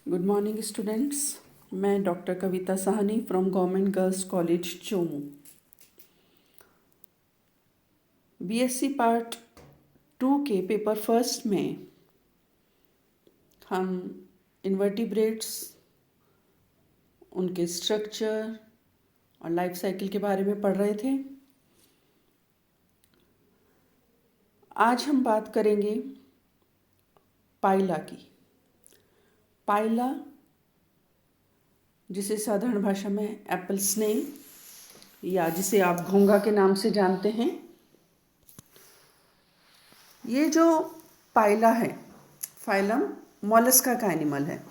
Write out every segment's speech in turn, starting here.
Good morning students. मैं doctor Kavita Sahni from Government Girls College Chomu. BSc part 2 के paper first में हम इन्वर्टिब्रेट्स, उनके स्ट्रक्चर और लाइफ साइकिल के बारे में पढ़ रहे थे। आज हम बात करेंगे पाइला की। पाइला, जिसे साधारण भाषा में एप्पल स्नेल या जिसे आप घोंघा के नाम से जानते हैं, ये जो पाइला है, फाइलम मोलस्का का एनिमल है।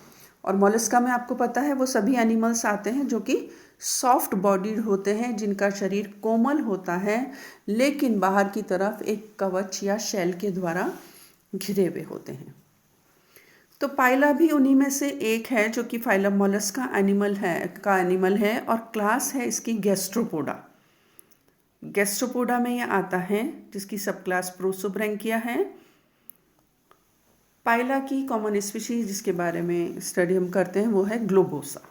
और मोलस्का में आपको पता है वो सभी एनिमल्स आते हैं जो कि सॉफ्ट बॉडीड होते हैं, जिनका शरीर कोमल होता है लेकिन बाहर की तरफ एक कवच या शेल के द्वारा घिरे हुए होते हैं। तो पाइला भी उन्हीं में से एक है जो कि फाइलम मोलस्का एनिमल है और क्लास है इसकी गैस्ट्रोपोडा। गैस्ट्रोपोडा में ये आता है, जिसकी सब क्लास प्रोसोब्रैंकिया है। पाइला की कॉमन स्पीशीज जिसके बारे में स्टडी हम करते हैं वो है ग्लोबोसा।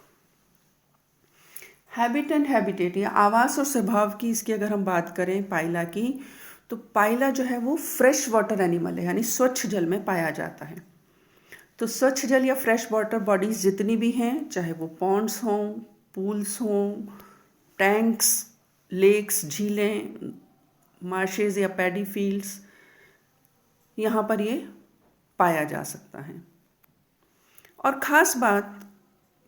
हैबिट एंड हैबिटेट या आवास और स्वभाव की इसकी अगर हम बात करें पाइला की, तो पाइला जो है वो फ्रेश वाटर एनिमल है, यानी स्वच्छ जल में पाया जाता है। तो स्वच्छ जल या फ्रेश वाटर बॉडीज जितनी भी हैं, चाहे वो पॉन्ड्स हों, पूल्स हों, टैंक्स, लेक्स, झीलें, मार्शेज या पैडी फील्ड्स, यहाँ पर ये पाया जा सकता है। और ख़ास बात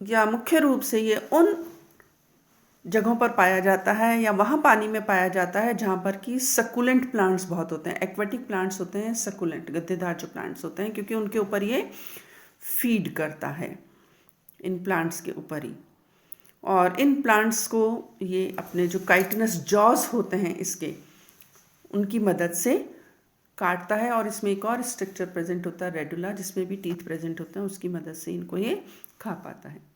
या मुख्य रूप से ये उन जगहों पर पाया जाता है या वहाँ पानी में पाया जाता है जहाँ पर कि सकुलेंट प्लांट्स बहुत होते हैं, एक्वेटिक प्लांट्स होते हैं, सकुलेंट गद्देदार जो प्लांट्स होते हैं, क्योंकि उनके ऊपर ये फीड करता है, इन प्लांट्स के ऊपर ही। और इन प्लांट्स को ये अपने जो काइटिनस जॉज होते हैं इसके, उनकी मदद से काटता है। और इसमें एक और स्ट्रक्चर प्रेजेंट होता है रेडुला, जिसमें भी टीथ प्रेजेंट होते हैं, उसकी मदद से इनको ये खा पाता है।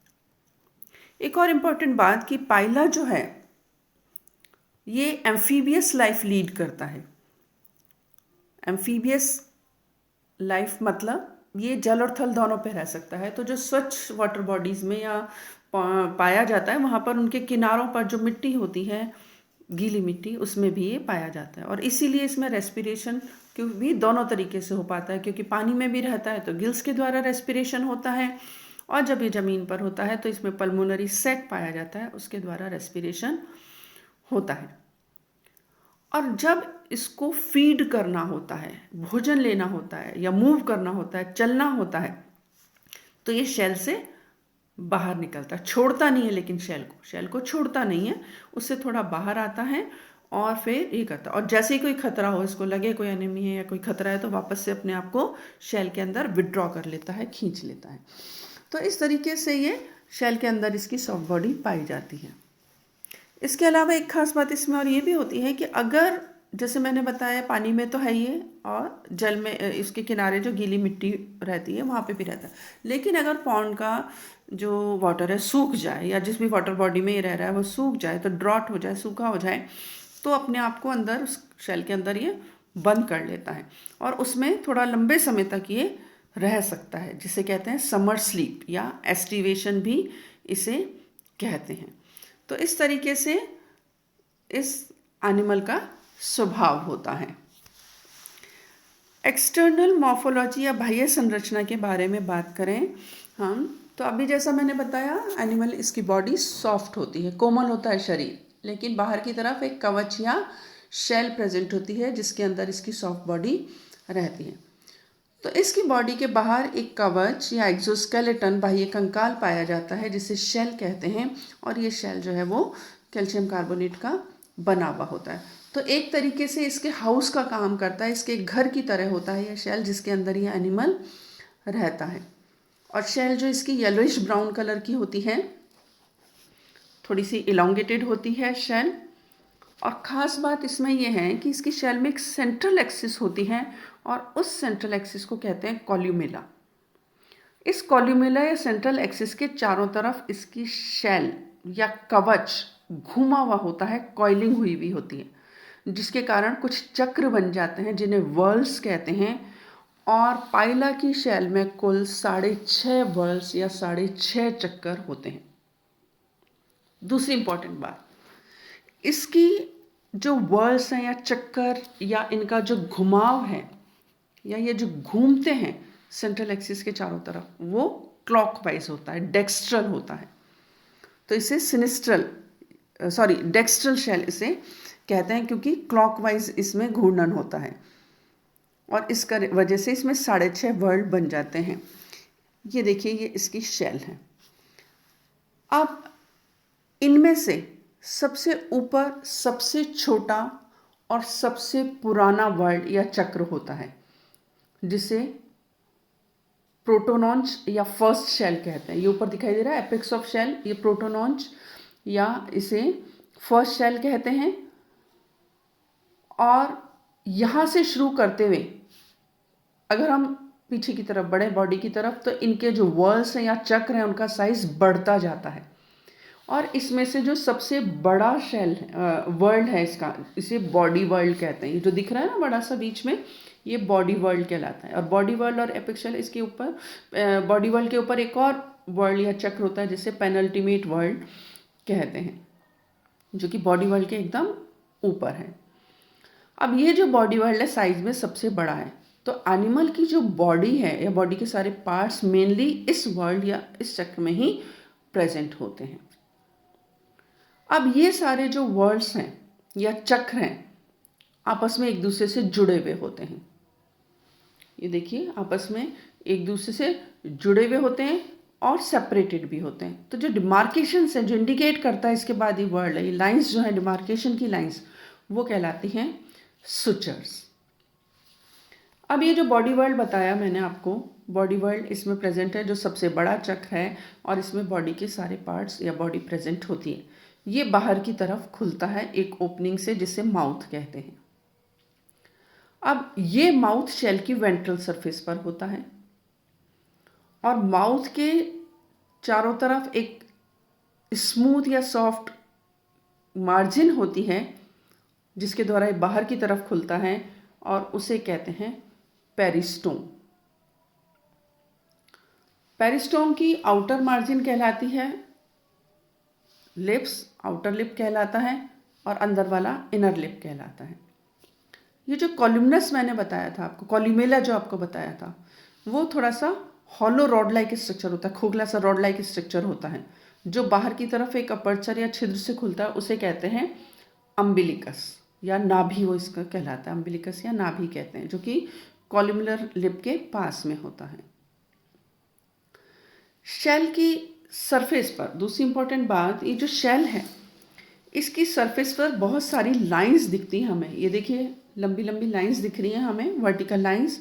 एक और इम्पॉर्टेंट बात कि पाइला जो है ये एम्फीबियस लाइफ लीड करता है। एम्फीबियस लाइफ मतलब ये जल और थल दोनों पे रह सकता है। तो जो स्वच्छ वाटर बॉडीज में या पाया जाता है, वहाँ पर उनके किनारों पर जो मिट्टी होती है, गीली मिट्टी, उसमें भी ये पाया जाता है। और इसीलिए इसमें रेस्पिरेशन भी दोनों तरीके से हो पाता है, क्योंकि पानी में भी रहता है तो गिल्स के द्वारा रेस्पिरेशन होता है, और जब ये ज़मीन पर होता है तो इसमें पल्मोनरी सैक पाया जाता है, उसके द्वारा रेस्पिरेशन होता है। और जब इसको फीड करना होता है, भोजन लेना होता है या मूव करना होता है, चलना होता है, तो ये शेल से बाहर निकलता है। छोड़ता नहीं है, लेकिन शेल को छोड़ता नहीं है, उससे थोड़ा बाहर आता है और फिर ये करता है। और जैसे ही कोई खतरा हो, इसको लगे कोई एनिमी है या कोई खतरा है, तो वापस से अपने आप को शेल के अंदर विड्रॉ कर लेता है, खींच लेता है। तो इस तरीके से ये शेल के अंदर इसकी सॉफ्ट बॉडी पाई जाती है। इसके अलावा एक खास बात इसमें और ये भी होती है कि अगर, जैसे मैंने बताया, पानी में तो है ये, और जल में इसके किनारे जो गीली मिट्टी रहती है वहाँ पे भी रहता है, लेकिन अगर पॉन्ड का जो वाटर है सूख जाए, या जिस भी वाटर बॉडी में ये रह रहा है वो सूख जाए, तो ड्रॉट हो जाए, सूखा हो जाए, तो अपने आप को अंदर उस शेल के अंदर ये बंद कर लेता है और उसमें थोड़ा लंबे समय तक ये रह सकता है, जिसे कहते हैं समर स्लीप या एस्टिवेशन भी इसे कहते हैं। तो इस तरीके से इस एनिमल का स्वभाव होता है। एक्सटर्नल मॉर्फोलॉजी या बाह्य संरचना के बारे में बात करें हम, तो अभी जैसा मैंने बताया, एनिमल, इसकी बॉडी सॉफ्ट होती है, कोमल होता है शरीर, लेकिन बाहर की तरफ एक कवच या शेल प्रेजेंट होती है जिसके अंदर इसकी सॉफ्ट बॉडी रहती है। तो इसकी बॉडी के बाहर एक कवच या एक्सोस्केलेटन, बाह्य कंकाल पाया जाता है, जिसे शेल कहते हैं। और ये शेल जो है वो कैल्शियम कार्बोनेट का बना हुआ होता है। तो एक तरीके से इसके हाउस का काम करता है, इसके घर की तरह होता है ये शेल, जिसके अंदर ये एनिमल रहता है। और शेल जो इसकी येलोइश ब्राउन कलर की होती है, थोड़ी सी इलोंगेटेड होती है शेल। और ख़ास बात इसमें यह है कि इसकी शेल में एक सेंट्रल एक्सिस होती है, और उस सेंट्रल एक्सिस को कहते हैं कॉल्यूमेला। इस कॉल्यूमेला या सेंट्रल एक्सिस के चारों तरफ इसकी शेल या कवच घूमा हुआ होता है, कॉइलिंग हुई हुई होती है, जिसके कारण कुछ चक्र बन जाते हैं जिन्हें वर्ल्स कहते हैं। और पाइला की शैल में कुल 6.5 व्हर्ल्स या 6.5 चक्कर होते हैं। दूसरी इंपॉर्टेंट बात, इसकी जो व्हर्ल्स हैं या चक्कर या इनका जो घुमाव है या ये जो घूमते हैं सेंट्रल एक्सिस के चारों तरफ, वो क्लॉकवाइज होता है, डेक्स्ट्रल होता है। तो इसे डेक्स्ट्रल शेल इसे कहते हैं, क्योंकि क्लॉकवाइज इसमें घूर्णन होता है और इस वजह से इसमें 6.5 वर्ल्ड बन जाते हैं। ये देखिए, ये इसकी शेल है। अब इनमें से सबसे ऊपर सबसे छोटा और सबसे पुराना वर्ल्ड या चक्र होता है, जिसे प्रोटोनॉन्च या फर्स्ट शेल कहते हैं। ये ऊपर दिखाई दे रहा है एपेक्स ऑफ शेल, ये प्रोटोनॉन्च या इसे फर्स्ट शेल कहते हैं। और यहाँ से शुरू करते हुए अगर हम पीछे की तरफ बढ़े बॉडी की तरफ, तो इनके जो वर्ल्स हैं या चक्र हैं उनका साइज बढ़ता जाता है। और इसमें से जो सबसे बड़ा शेल वर्ल्ड है इसका, इसे बॉडी वर्ल्ड कहते हैं। ये जो दिख रहा है ना बड़ा सा बीच में, ये बॉडी वर्ल्ड कहलाता है। और बॉडी वर्ल्ड और एपेक्स शेल, इसके ऊपर बॉडी वर्ल्ड के ऊपर एक और वर्ल्ड या चक्र होता है जिसे पेनल्टीमेट वर्ल्ड कहते हैं, जो कि बॉडी वर्ल्ड के एकदम ऊपर है। अब ये जो बॉडी वर्ल्ड है साइज में सबसे बड़ा है। तो एनिमल की जो बॉडी है या बॉडी के सारे पार्ट्स मेनली इस वर्ल्ड या इस चक्र में ही प्रेजेंट होते हैं। अब ये सारे जो वर्ल्ड्स हैं या चक्र हैं आपस में एक दूसरे से जुड़े हुए होते हैं। ये देखिए, आपस में एक दूसरे से जुड़े हुए होते हैं और सेपरेटेड भी होते हैं। तो जो डिमार्केशंस हैं, जो इंडिकेट करता है इसके बाद ये वर्ल्ड है, ये लाइंस जो है डिमार्केशन की लाइंस, वो कहलाती हैं सुचर्स। अब ये जो बॉडी वर्ल्ड बताया मैंने आपको, बॉडी वर्ल्ड इसमें प्रेजेंट है, जो सबसे बड़ा चक्र है और इसमें बॉडी के सारे पार्ट्स या बॉडी प्रेजेंट होती है। ये बाहर की तरफ खुलता है एक ओपनिंग से, जिसे माउथ कहते हैं। अब ये माउथ शेल की वेंट्रल सरफेस पर होता है और माउथ के चारों तरफ एक स्मूथ या सॉफ्ट मार्जिन होती है जिसके द्वारा ये बाहर की तरफ खुलता है और उसे कहते हैं पेरिस्टोम। पेरिस्टोम की आउटर मार्जिन कहलाती है लिप्स, आउटर लिप कहलाता है, और अंदर वाला इनर लिप कहलाता है। ये जो कॉलुमनस मैंने बताया था आपको, कॉल्यूमेला जो आपको बताया था, वो थोड़ा सा हॉलो रॉड लाइक स्ट्रक्चर होता है, खोखला सा रॉड लाइक स्ट्रक्चर होता है, जो बाहर की तरफ एक अपर्चर या छिद्र से खुलता है, उसे कहते हैं अम्बिलिकस या नाभि, वो इसका कहलाता है अम्बिलिकस या नाभि कहते हैं, जो कि कॉलुमुलर लिप के पास में होता है। शेल की सरफेस पर दूसरी इंपॉर्टेंट बात, ये जो शेल है इसकी सरफेस पर बहुत सारी लाइंस दिखती हैं हमें। ये देखिए, लंबी लंबी लाइंस दिख रही हैं हमें, वर्टिकल लाइंस।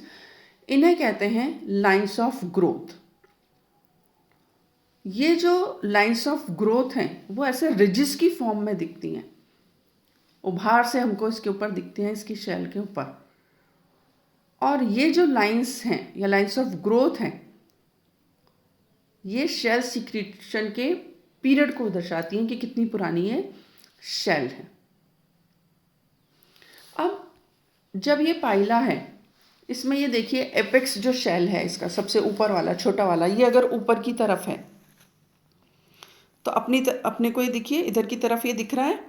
इन्हें कहते हैं लाइंस ऑफ ग्रोथ। ये जो लाइंस ऑफ ग्रोथ हैं वो ऐसे रिजिस की फॉर्म में दिखती हैं, उभार से हमको इसके ऊपर दिखती हैं, इसकी शेल के ऊपर। और ये जो लाइंस हैं या लाइंस ऑफ ग्रोथ हैं, ये शेल सिक्रीशन के पीरियड को दर्शाती हैं कि कितनी पुरानी ये शेल है। अब जब ये पाइला है, इसमें ये देखिए एपेक्स जो शेल है इसका सबसे ऊपर वाला छोटा वाला, ये अगर ऊपर की तरफ है तो अपने को ये देखिए इधर की तरफ ये दिख रहा है,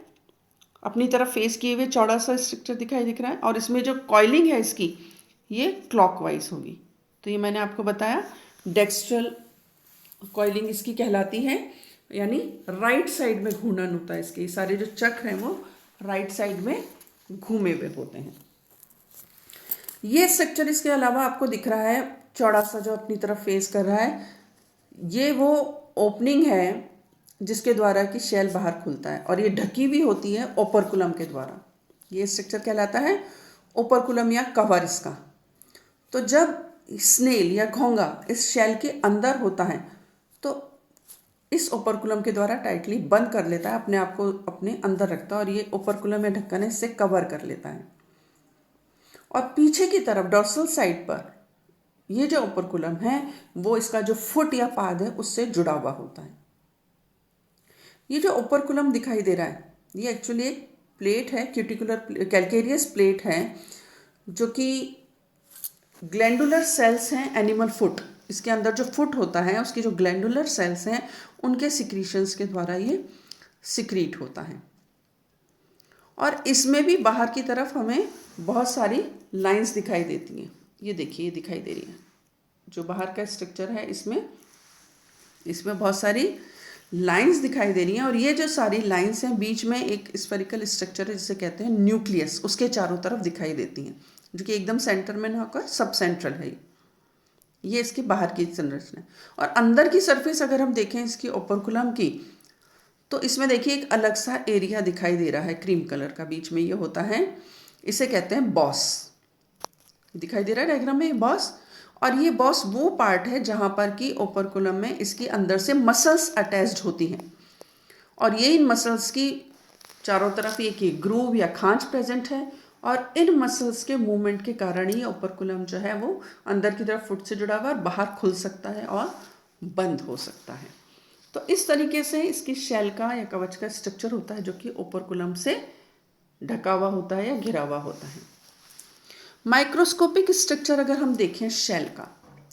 अपनी तरफ फेस किए हुए चौड़ा सा स्ट्रक्चर दिख रहा है। और इसमें जो कॉइलिंग है इसकी, ये क्लॉकवाइज होगी। तो ये मैंने आपको बताया डेक्स्ट्रल कॉइलिंग इसकी कहलाती है, यानी राइट साइड में घूर्णन होता है इसके। सारे जो चक्र हैं वो राइट साइड में घूमे हुए होते हैं। ये स्ट्रक्चर इसके अलावा आपको दिख रहा है चौड़ा सा जो अपनी तरफ फेस कर रहा है, ये वो ओपनिंग है जिसके द्वारा कि शेल बाहर खुलता है, और ये ढकी भी होती है ओपरकुलम के द्वारा। ये स्ट्रक्चर कहलाता है ओपरकुलम या कवर इसका। तो जब स्नेल या घोंगा इस शेल के अंदर होता है तो इस ओपरकुलम के द्वारा टाइटली बंद कर लेता है, अपने आप को अपने अंदर रखता है, और ये ओपरकुलम या ढक्कन इससे कवर कर लेता है। और पीछे की तरफ डॉर्सल साइड पर ये जो ओपरकुलम है वो इसका जो फुट या पाद है उससे जुड़ा हुआ होता है। ये जो ओपरकुलम दिखाई दे रहा है ये एक्चुअली एक प्लेट है, क्यूटिकुलर कैल्केरियस प्लेट है, जो कि ग्लैंडुलर सेल्स हैं एनिमल फुट, इसके अंदर जो फुट होता है उसकी जो ग्लैंडुलर सेल्स हैं उनके सिक्रीशंस के द्वारा ये सिक्रीट होता है। और इसमें भी बाहर की तरफ हमें बहुत सारी लाइंस दिखाई देती हैं। ये देखिए, ये दिखाई दे रही है जो बाहर का स्ट्रक्चर है, इसमें बहुत सारी लाइंस दिखाई दे रही हैं। और ये जो सारी लाइंस हैं बीच में एक स्फेरिकल स्ट्रक्चर है जिसे कहते हैं न्यूक्लियस, उसके चारों तरफ दिखाई देती हैं, जो कि एकदम सेंटर में ना होकर सब सेंट्रल है। ये इसके बाहर की संरचना है। और अंदर की सरफेस अगर हम देखें इसकी ओपर्कुलम की, तो इसमें देखिए एक अलग सा एरिया दिखाई दे रहा है क्रीम कलर का, बीच में ये होता है, इसे कहते हैं बॉस। दिखाई दे रहा है डायग्राम में बॉस। और ये बॉस वो पार्ट है जहाँ पर कि ओपर्कुलम में इसके अंदर से मसल्स अटैच्ड होती हैं। और ये इन मसल्स की चारों तरफ एक ग्रूव या खांच प्रेजेंट है। और इन मसल्स के मूवमेंट के कारण ही ओपर्कुलम जो है वो अंदर की तरफ फुट से जुड़ा हुआ और बाहर खुल सकता है और बंद हो सकता है। तो इस तरीके से इसकी शेल का या कवच का स्ट्रक्चर होता है जो कि ओपर्कुलम से ढका हुआ होता है या घिरा हुआ होता है। माइक्रोस्कोपिक स्ट्रक्चर अगर हम देखें शेल का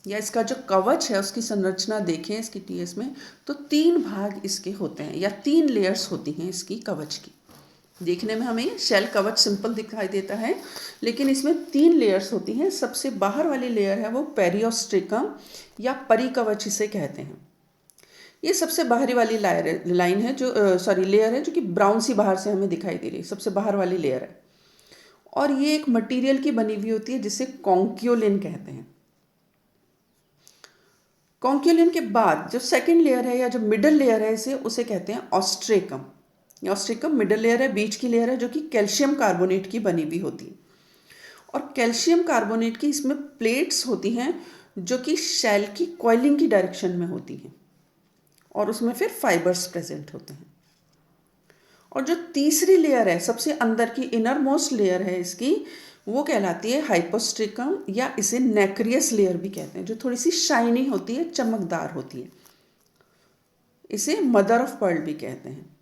या इसका जो कवच है उसकी संरचना देखें इसकी टीएस में, तो 3 भाग इसके होते हैं या 3 लेयर्स होती हैं इसकी कवच की। देखने में हमें शेल कवच सिंपल दिखाई देता है, लेकिन इसमें 3 लेयर्स होती हैं। सबसे बाहर वाली लेयर है वो पेरियोस्ट्रिकम या परिकवच इसे कहते हैं। ये सबसे बाहरी वाली लाइन है जो लेयर है जो कि ब्राउन सी बाहर से हमें दिखाई दे रही है, सबसे बाहर वाली लेयर है। और ये एक मटेरियल की बनी हुई होती है जिसे कॉन्क्यूलिन कहते हैं। कॉन्क्यूलिन के बाद जो सेकंड लेयर है या जो मिडल लेयर है उसे कहते हैं ऑस्ट्रेकम। ऑस्ट्रेकम मिडल लेयर है, बीच की लेयर है जो कि कैल्शियम कार्बोनेट की बनी हुई होती है। और कैल्शियम कार्बोनेट की इसमें प्लेट्स होती हैं जो कि शेल की कॉइलिंग की डायरेक्शन में होती हैं और उसमें फिर फाइबर्स प्रेजेंट होते हैं। और जो तीसरी लेयर है, सबसे अंदर की इनर मोस्ट लेयर है इसकी, वो कहलाती है हाइपोस्ट्रिकम या इसे नेक्रियस लेयर भी कहते हैं, जो थोड़ी सी शाइनी होती है, चमकदार होती है। इसे मदर ऑफ पर्ल भी कहते हैं।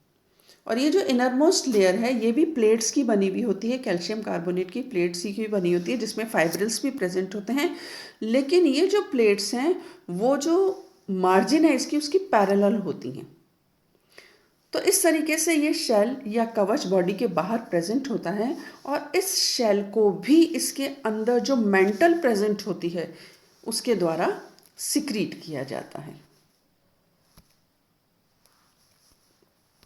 और ये जो इनर मोस्ट लेयर है ये भी प्लेट्स की बनी हुई होती है, कैल्शियम कार्बोनेट की प्लेट्स की बनी होती है जिसमें फाइब्रिल्स भी प्रेजेंट होते हैं। लेकिन ये जो प्लेट्स हैं वो जो मार्जिन है इसकी उसकी पैरेलल होती हैं। तो इस तरीके से ये शेल या कवच बॉडी के बाहर प्रेजेंट होता है। और इस शेल को भी इसके अंदर जो मेंटल प्रेजेंट होती है उसके द्वारा सिक्रीट किया जाता है।